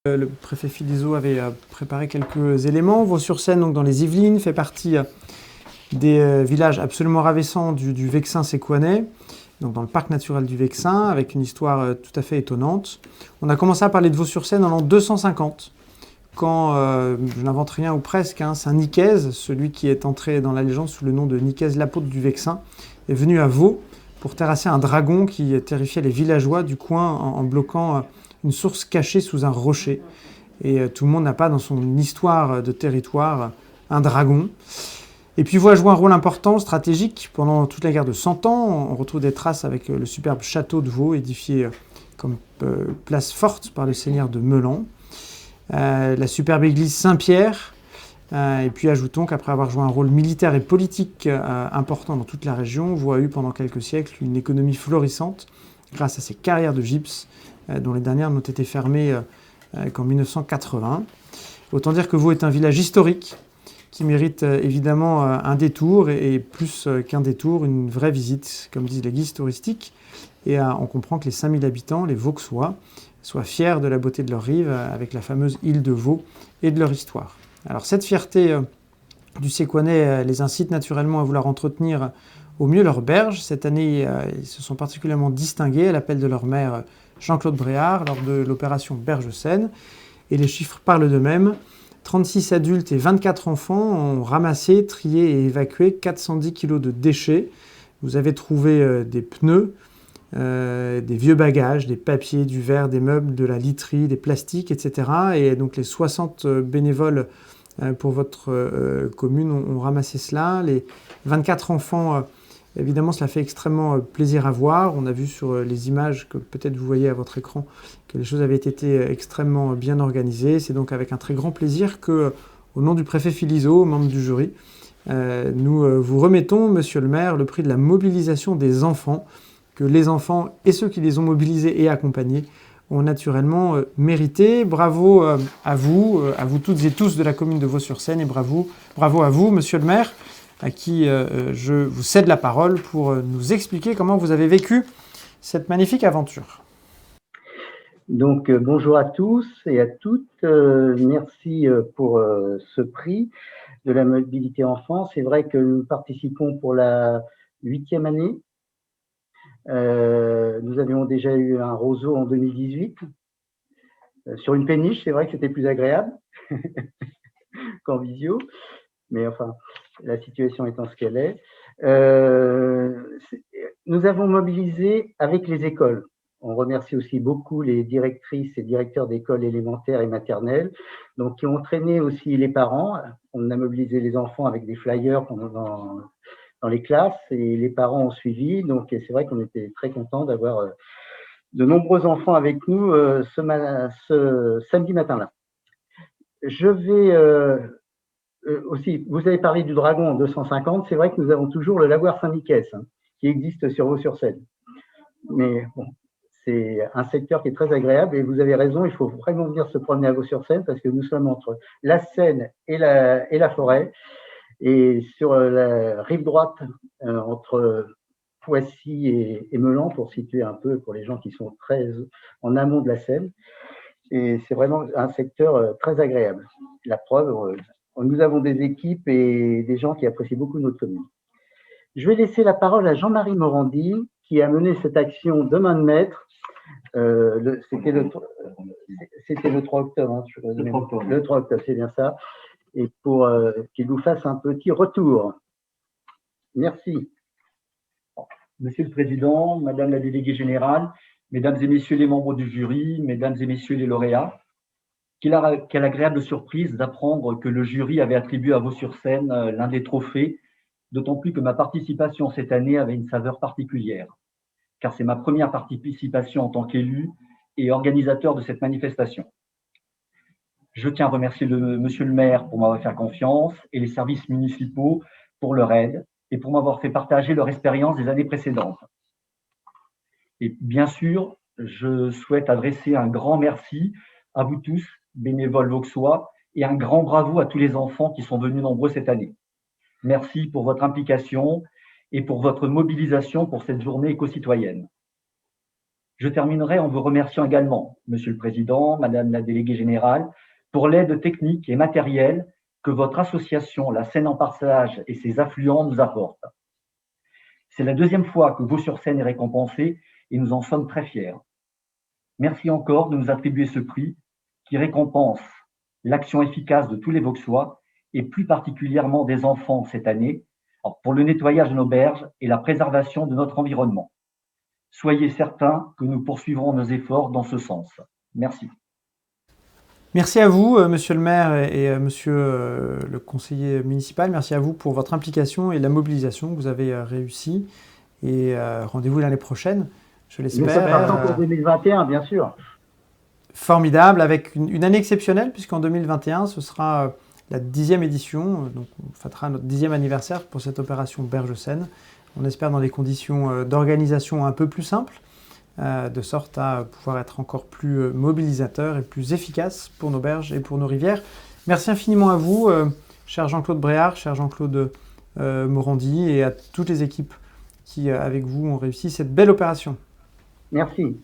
Le préfet Philiseau avait préparé quelques éléments. Vaux-sur-Seine, donc dans les Yvelines, fait partie des villages absolument ravissants du Vexin séquanais, donc dans le parc naturel du Vexin, avec une histoire tout à fait étonnante. On a commencé à parler de Vaux-sur-Seine en l'an 250, quand, je n'invente rien ou presque, Saint Nicaise, celui qui est entré dans la légende sous le nom de Nicaise l'apôtre du Vexin, est venu à Vaux pour terrasser un dragon qui terrifiait les villageois du coin en bloquant une source cachée sous un rocher. Et tout le monde n'a pas dans son histoire de territoire un dragon. Et puis Vaux a joué un rôle important, stratégique, pendant toute la guerre de 100 ans. On retrouve des traces avec le superbe château de Vaux, édifié comme place forte par le seigneur de Meulan. La superbe église Saint-Pierre. Et puis ajoutons qu'après avoir joué un rôle militaire et politique important dans toute la région, Vaux a eu pendant quelques siècles une économie florissante grâce à ses carrières de gypse, dont les dernières n'ont été fermées qu'en 1980. Autant dire que Vaux est un village historique qui mérite évidemment un détour et plus qu'un détour, une vraie visite, comme disent les guides touristiques. Et on comprend que les 5000 habitants, les Vauxois, soient fiers de la beauté de leurs rives avec la fameuse île de Vaux et de leur histoire. Alors cette fierté du Séquanais les incite naturellement à vouloir entretenir au mieux leurs berges. Cette année, ils se sont particulièrement distingués à l'appel de leur maire Jean-Claude Bréard lors de l'opération Berge-Seine. Et les chiffres parlent d'eux-mêmes. 36 adultes et 24 enfants ont ramassé, trié et évacué 410 kg de déchets. Vous avez trouvé des pneus, des vieux bagages, des papiers, du verre, des meubles, de la literie, des plastiques, etc. Et donc les 60 bénévoles pour votre commune ont ramassé cela. Les 24 enfants, évidemment, cela fait extrêmement plaisir à voir. On a vu sur les images que peut-être vous voyez à votre écran que les choses avaient été extrêmement bien organisées. C'est donc avec un très grand plaisir que, au nom du préfet Philiseau, membre du jury, nous vous remettons, monsieur le maire, le prix de la mobilisation des enfants, que les enfants et ceux qui les ont mobilisés et accompagnés ont naturellement mérité. Bravo à vous toutes et tous de la commune de Vaux-sur-Seine, et bravo à vous, monsieur le maire, à qui je vous cède la parole pour nous expliquer comment vous avez vécu cette magnifique aventure. Donc bonjour à tous et à toutes, merci pour ce prix de la mobilité enfant. C'est vrai que nous participons pour la 8e année. Nous avions déjà eu un roseau en 2018 sur une péniche. C'est vrai que c'était plus agréable qu'en visio, mais enfin la situation étant ce qu'elle est. Nous avons mobilisé avec les écoles. On remercie aussi beaucoup les directrices et directeurs d'écoles élémentaires et maternelles, donc qui ont entraîné aussi les parents. On a mobilisé les enfants avec des flyers dans les classes et les parents ont suivi. Donc c'est vrai qu'on était très contents d'avoir de nombreux enfants avec nous ce samedi matin-là. Je vais aussi, vous avez parlé du dragon en 250. C'est vrai que nous avons toujours le lavoir Saint-Nicaise qui existe sur Vaux-sur-Seine. Mais bon, c'est un secteur qui est très agréable et vous avez raison, il faut vraiment venir se promener à Vaux-sur-Seine parce que nous sommes entre la Seine et la forêt. Et sur la rive droite, entre Poissy et Meulan, pour situer un peu pour les gens qui sont très en amont de la Seine. Et c'est vraiment un secteur très agréable. La preuve, nous avons des équipes et des gens qui apprécient beaucoup notre commune. Je vais laisser la parole à Jean-Marie Morandi, qui a mené cette action de main de maître. C'était le 3 octobre. Hein, le 3 octobre, c'est bien ça. Et pour qu'il nous fasse un petit retour. Merci. Monsieur le Président, Madame la Déléguée Générale, Mesdames et Messieurs les membres du jury, Mesdames et Messieurs les lauréats, quelle agréable surprise d'apprendre que le jury avait attribué à Vaux-sur-Seine l'un des trophées, d'autant plus que ma participation cette année avait une saveur particulière, car c'est ma première participation en tant qu'élu et organisateur de cette manifestation. Je tiens à remercier monsieur le maire pour m'avoir fait confiance et les services municipaux pour leur aide et pour m'avoir fait partager leur expérience des années précédentes. Et bien sûr, je souhaite adresser un grand merci à vous tous, bénévoles vauxois, et un grand bravo à tous les enfants qui sont venus nombreux cette année. Merci pour votre implication et pour votre mobilisation pour cette journée éco-citoyenne. Je terminerai en vous remerciant également, Monsieur le Président, Madame la Déléguée Générale, pour l'aide technique et matérielle que votre association, la Seine en Passage et ses affluents nous apportent. C'est la deuxième fois que Vaux-sur-Seine est récompensé et nous en sommes très fiers. Merci encore de nous attribuer ce prix qui récompense l'action efficace de tous les Vauxois et plus particulièrement des enfants cette année pour le nettoyage de nos berges et la préservation de notre environnement. Soyez certains que nous poursuivrons nos efforts dans ce sens. Merci. Merci à vous, monsieur le maire et monsieur le conseiller municipal. Merci à vous pour votre implication et la mobilisation que vous avez réussi. Et rendez-vous l'année prochaine, je l'espère. Pour 2021, bien sûr. Formidable, avec une année exceptionnelle, puisqu'en 2021, ce sera la 10e édition. Donc, on fêtera notre 10e anniversaire pour cette opération Berges-Seine. On espère dans des conditions d'organisation un peu plus simples, de sorte à pouvoir être encore plus mobilisateur et plus efficace pour nos berges et pour nos rivières. Merci infiniment à vous, cher Jean-Claude Bréard, cher Jean-Claude Morandi, et à toutes les équipes qui, avec vous, ont réussi cette belle opération. Merci.